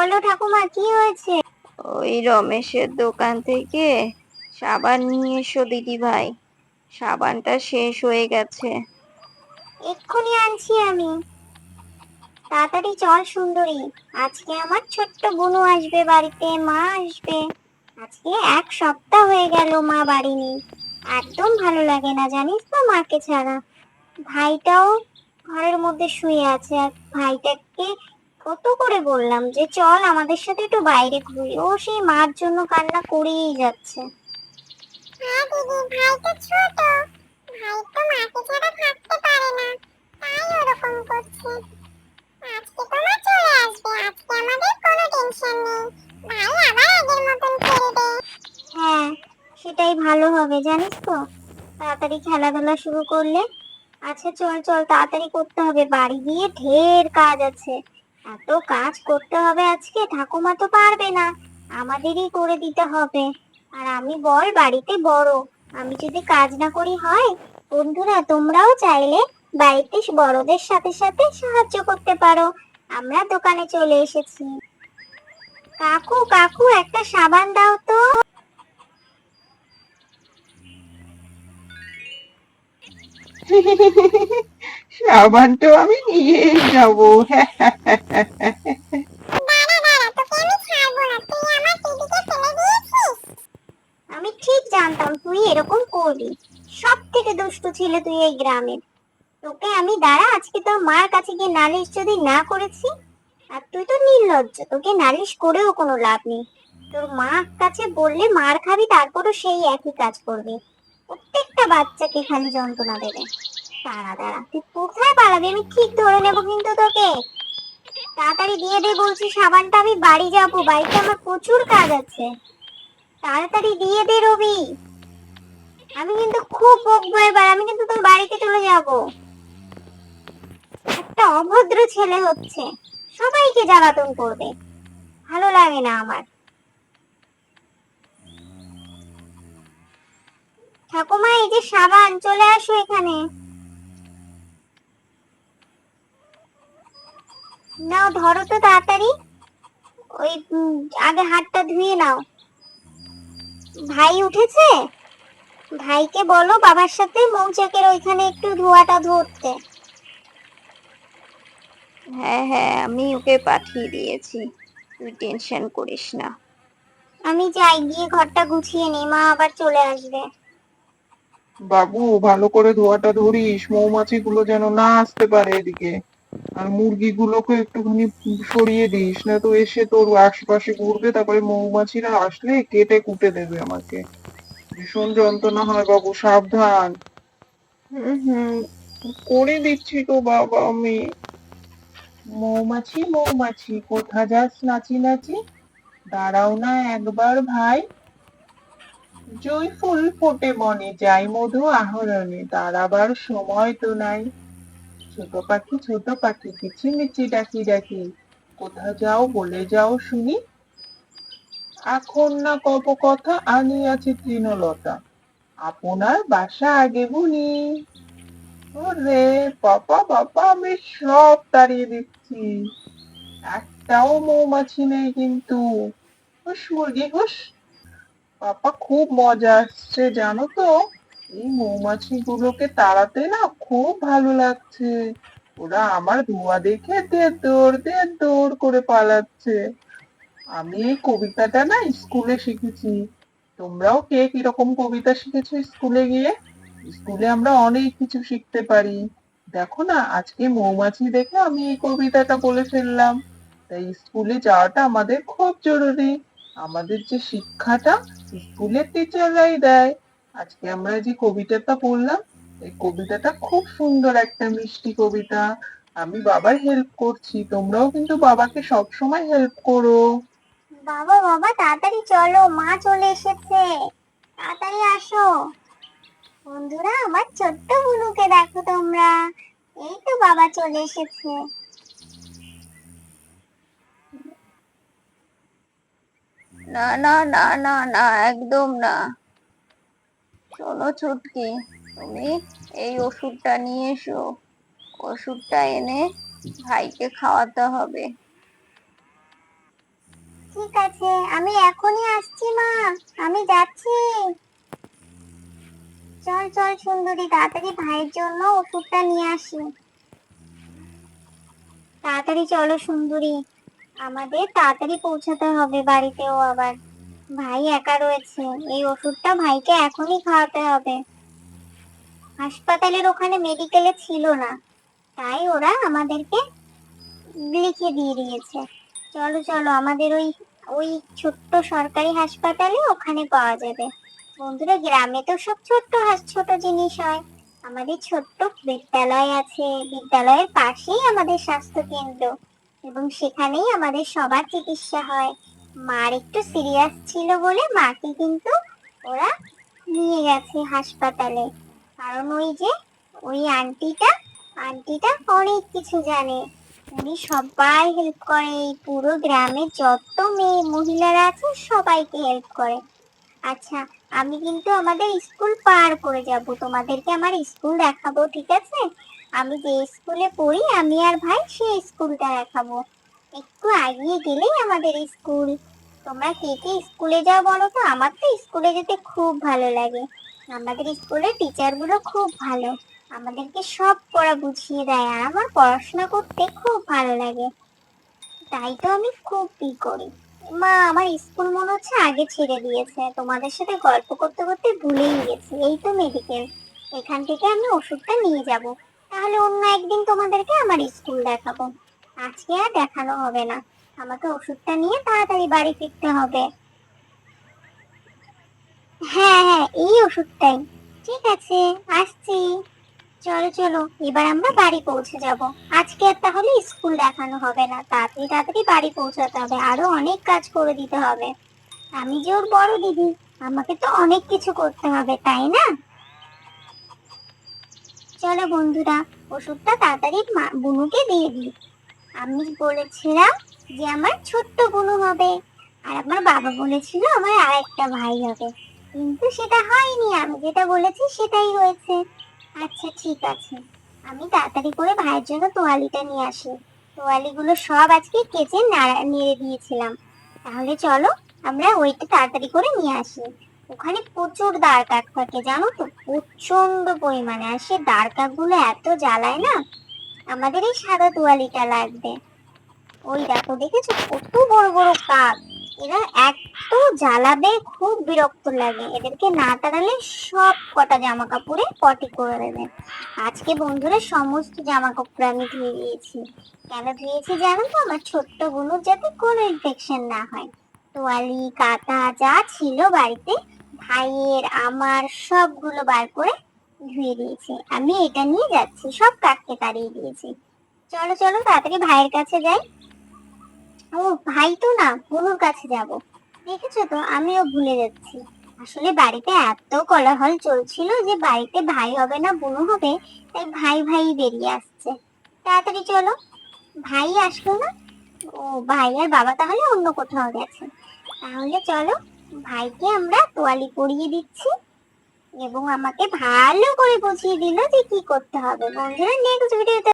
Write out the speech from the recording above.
বলো ঠাকুমা, কি হয়েছে? ওই রমেশের দোকান থেকে সাবান নিয়ে এসো দিদি ভাই। সাবানটা শেষ হয়ে গেছে। এক্ষুনি আনছি আমি। তাড়াতাড়ি চল সুন্দরী, আজকে আমার ছোট্ট বুনু আসবে বাড়িতে, মা আসবে। আজকে 1 সপ্তাহ হয়ে গেল মা বাড়ি নেই। একদম ভালো লাগে না জানিস তো মাকে ছাড়া। ভাইটাও ঘরের মধ্যে শুয়ে আছে, আর ভাইটাকে কত করে বললাম যে চল আমাদের সাথে একটু বাইরে ঘুরি, ও সেই মার জন্য কান্না করেই যাচ্ছে। হ্যাঁ দিদি, ভাই তো ছোট, ভাই তো মাকে ছাড়া থাকতে পারে না, তাই ওরকম করছে। আজকে তো মা চলে আসবে, আজকে আমাদের কোনো টেনশন নেই, ভাই আবার আগের মতন খেলবে। হ্যাঁ, সেটাই ভালো হবে জানিস তো, তাড়াতাড়ি খেলাধুলা শুরু করলে। আচ্ছা চল চল, তাড়াতাড়ি করতে হবে, বাড়ি গিয়ে ঢের কাজ আছে। এত কাজ করতে হবে আজকে, ঠাকুমা তো পারবে না, আমাদেরই করে দিতে হবে। আর আমি বল বাড়িতে বড়, আমি যদি কাজ না করি হয়? বন্ধুরা তোমরাও চাইলে বাড়িতে বড়দের সাথে সাথে সাহায্য করতে পারো। আমরা দোকানে চলে এসেছি। কাকু কাকু, একটা সাবান দাও তো। সাবানটা আমি নিয়ে যাবো। দাঁড়া দাঁড়া, তোকে আমি ছাড়বো না, তুই আমার দিদিকে ফেলে দিয়েছিস। আমি ঠিক জানতাম তুই এরকম করবি। সব থেকে দুষ্টু ছিলে তুই এই গ্রামের। তোকে আমি দাঁড়া, আজকে তোর মার কাছে গিয়ে নালিশ যদি না করেছি। আর তুই তো নির্লজ্জ, তোকে নালিশ করেও কোনো লাভ নেই। তোর মা কাছে বললে মার খাবি, তারপরও সেই একই কাজ করবি। প্রত্যেকটা বাচ্চাকে খালি যন্ত্রণা দেবে। দাঁড়া দাঁড়া, তুই কোথায় পালাবি, আমি ঠিক ধরে নেবো কিন্তু তোকে। তাড়াতাড়ি দিয়ে দে বলছি সাবানটা, আমি বাড়ি যাবো, বাড়িতে আমার প্রচুর কাজ আছে। তাড়াতাড়ি দিয়ে দে রবি। আমি কিন্তু খুব বকবো এবার, আমি কিন্তু তোর বাড়িতে চলে যাব। একটা অভদ্র ছেলে হচ্ছে, সবাইকে জ্বালাতন করবে, ভালো লাগে না আমার। ঠাকুমা এই যে সাবান, চলে আসো এখানে। নাও ধরো তো তাড়াতাড়ি। ওই আগে হাতটা ধুয়ে নাও। ভাই উঠেছে? ভাইকে বলো বাবার সাথে মৌচাকের ওইখানে একটু ধোয়াটা ধরতে। হ্যাঁ হ্যাঁ, আমি ওকে পাঠিয়ে দিয়েছি, তুই টেনশন করিস না। আমি যাই, গিয়ে ঘরটা গুছিয়ে নিই, মা আবার চলে আসবে। বাবু, ভালো করে ধোয়াটা ধরিস, মৌমাছি গুলো যেন না আসতে পারে এদিকে। আর মুরগি গুলোকে একটুখানি সরিয়ে দিস, না তো এসে তোর আশপাশে ঘুরবে, তারপরে মৌমাছিরা আসলে কেটে কুটে দেবে আমাকে। ভীষণ যন্ত্রণা হয় বাবু, সাবধান। হুম হুম, করে দিচ্ছি তো বাবা আমি। মৌমাছি মৌমাছি, কোথা যাস নাচি নাচি, দাঁড়াও না একবার ভাই। জুঁই ফুল ফোটে বনে, যাই মধু আহরণে, দাঁড়াবার সময় তো নাই। ছোট পাখি কিচিমিচি ডাকি ডাকি, কোথা যাও বলে যাও শুনি। এখন না কব কথা আনিয়াছি তৃণলতা, আপনার বাসা আগে বুনি। ওরে বাবা বাবা, আমি সব তাড়িয়ে দিচ্ছি, একটাও মৌমাছি নেই কিন্তু। হুস মুরগি হুস। পাপা, খুব মজা আসছে জানো তো, এই মৌমাছি গুলোকে তাড়াতে না খুব ভালো লাগছে। ওরা আমার ধোঁয়া দেখে দেড় দৌড় করে পালাচ্ছে। আমি এই কবিতাটা না স্কুলে শিখেছি। তোমরাও কে কিরকম কবিতা শিখেছো স্কুলে গিয়ে? স্কুলে আমরা অনেক কিছু শিখতে পারি। দেখো না, আজকে মৌমাছি দেখে আমি এই কবিতাটা বলে ফেললাম। তাই স্কুলে যাওয়াটা আমাদের খুব জরুরি। আমাদের যে শিক্ষাটা স্কুলের টিচাররাই দেয়। আজকে আমরা যে কবিতাটা পড়লাম, এই কবিতাটা খুব সুন্দর একটা মিষ্টি কবিতা। আমি বাবার হেল্প করছি, তোমরাও কিন্তু বাবাকে সব সময় হেল্প করো। বাবা বাবা তাড়াতাড়ি চলো, মা চলে এসেছে, তাড়াতাড়ি আসো। বন্ধুরা আমার ছোট্ট বুনুকে দেখো তোমরা, এই তো বাবা চলে এসেছে। না না না না না, একদম না। শোনো ছুটকি, তুমি এই ওষুধটা নিয়ে এসো। ওষুধটা এনে ভাইকে খাওয়াতে হবে। ঠিক আছে, আমি এখনই আসছি মা, আমি যাচ্ছি। চল চল সুন্দরী, তাড়াতাড়ি ভাইয়ের জন্য ওষুধটা নিয়ে আসি। তাড়াতাড়ি চলো সুন্দরী, আমাদের তাড়াতাড়ি পৌঁছাতে হবে বাড়িতেও আবার। ভাই একা রয়েছে, এই ওষুধটা ভাইকে এখনই খাওয়াতে হবে। হাসপাতালের ওখানে মেডিকেলে ছিল না, তাই ওরা আমাদেরকে লিখে দিয়ে দিয়েছে। চলো চলো, আমাদের ওই ওই ছোট্ট সরকারি হাসপাতালে ওখানে পাওয়া যাবে। বন্ধুরা, গ্রামে তো সব ছোট জিনিস হয়। আমাদের ছোট্ট বিদ্যালয় আছে, বিদ্যালয়ের পাশেই আমাদের স্বাস্থ্য কেন্দ্র, এবং সেখানেই আমাদের সবার চিকিৎসা হয়। মার একটু সিরিয়াস ছিল বলে মাকে কিন্তু ওরা নিয়ে গেছে হাসপাতালে। কারণ ওই যে ওই আন্টিটা অনেক কিছু জানে। উনি সবাই হেল্প করে, এই পুরো গ্রামের যত মেয়ে মহিলারা আছে সবাইকে হেল্প করে। আচ্ছা, আমি কিন্তু আমাদের স্কুল পার করে যাব, তোমাদেরকে আমার স্কুল দেখাবো, ঠিক আছে? আমি যে স্কুলে পড়ি, আমি আর ভাই সেই স্কুলটা দেখাবো। একটু এগিয়ে গেলেই আমাদের স্কুল। তোমরা কে কে স্কুলে যাও বলো তো? আমার তো স্কুলে যেতে খুব ভালো লাগে। আমাদের স্কুলের টিচার গুলো খুব ভালো, আমাদেরকে সব পড়া বুঝিয়ে দেয়, আর আমার পড়াশোনা করতে খুব ভালো লাগে, তাই তো আমি খুব করি। মা, আমার স্কুল মনে হচ্ছে আগে ছেড়ে দিয়েছে, তোমাদের সাথে গল্প করতে করতে ভুলেই গেছি। এই তো মেডিকেল, এখান থেকে আমি ওষুধটা নিয়ে যাব। তাহলে অন্য একদিন তোমাদেরকে আমার স্কুল দেখাবো, আজকে আর দেখানো হবে না। আমাকে ওষুধটা নিয়ে তাড়াতাড়ি বাড়ি ফিরতে হবে। হ্যাঁ হ্যাঁ, এই ওষুধটাই। ঠিক আছে, আসছি। চলো চলো, এবার আমরা বাড়ি পৌঁছে যাব। আজকে আর তাহলে স্কুল দেখানো হবে না, তাড়াতাড়ি তাড়াতাড়ি বাড়ি পৌঁছাতে হবে, আরো অনেক কাজ করে দিতে হবে। আমি যে ওর বড় দিদি, আমাকে তো অনেক কিছু করতে হবে, তাই না? চলো বন্ধুরা, ওষুধটা তাড়াতাড়ি বুনুকে দিয়ে দিই। আমি বলেছিলাম যে আমার ছোট্ট বুনু হবে, আর আমার বাবা বলেছিল আমার আরেকটা ভাই হবে, কিন্তু সেটা হয়নি। আমি যেটা বলেছি সেটাই হয়েছে। আচ্ছা ঠিক আছে, আমি তাড়াতাড়ি করে ভাইয়ের জন্য তোয়ালিটা নিয়ে আসি। তোয়ালিগুলো সব আজকে কেচে নেড়ে দিয়েছিলাম। তাহলে চলো আমরা ওইটা তাড়াতাড়ি করে নিয়ে আসি। ওখানে প্রচুর দাঁড় কাক থাকে জানো তো, প্রচন্ড পরিমাণে। আর সে দাঁড় কাকগুলো এত জ্বালায় না, আমাদের এই সাদা তোয়ালিটা লাগবে। ওই দেখো, দেখেছো কত বড় বড় কাক। এরা এত জ্বালাবে, খুব বিরক্ত লাগে, এদেরকে না তাড়ালে সব কটা জামা কাপড়ে পটি করে দেবে। আজকে বন্ধুরা সমস্ত জামা কাপড় আমি ধুয়ে দিয়েছি। কেন ধুয়েছি জানো তো? আমার ছোট্ট বুনুর যাতে কোনো ইনফেকশন না হয়। তোয়ালি কাঁথা যা ছিল বাড়িতে, ভাইয়ের আমার সবগুলো বার করে ধুয়ে দিয়েছি। আমি এটা নিয়ে যাচ্ছি, সব কাককে তাড়িয়ে দিয়েছি। চলো চলো, তাড়াতাড়ি ভাইয়ের কাছে যাই। ও ভাই তো না, বুনুর কাছে যাব। দেখেছো তো, আমিও ভুলে যাচ্ছি। আসলে বাড়িতে এত কোলাহল চলছিল যে বাড়িতে ভাই হবে না বুনু হবে, তাই ভাই ভাই বেরিয়ে আসছে। তাড়াতাড়ি চলো। ভাই আসলো না? ও, ভাই আর বাবা তাহলে অন্য কোথাও গেছে। তাহলে চলো, ভাইকে আমরা তোয়ালি পরিয়ে দিচ্ছি, এবং আমাকে ভালো করে বুঝিয়ে দিল যে কি করতে হবে। বন্ধুরা, নেক্সট ভিডিওতে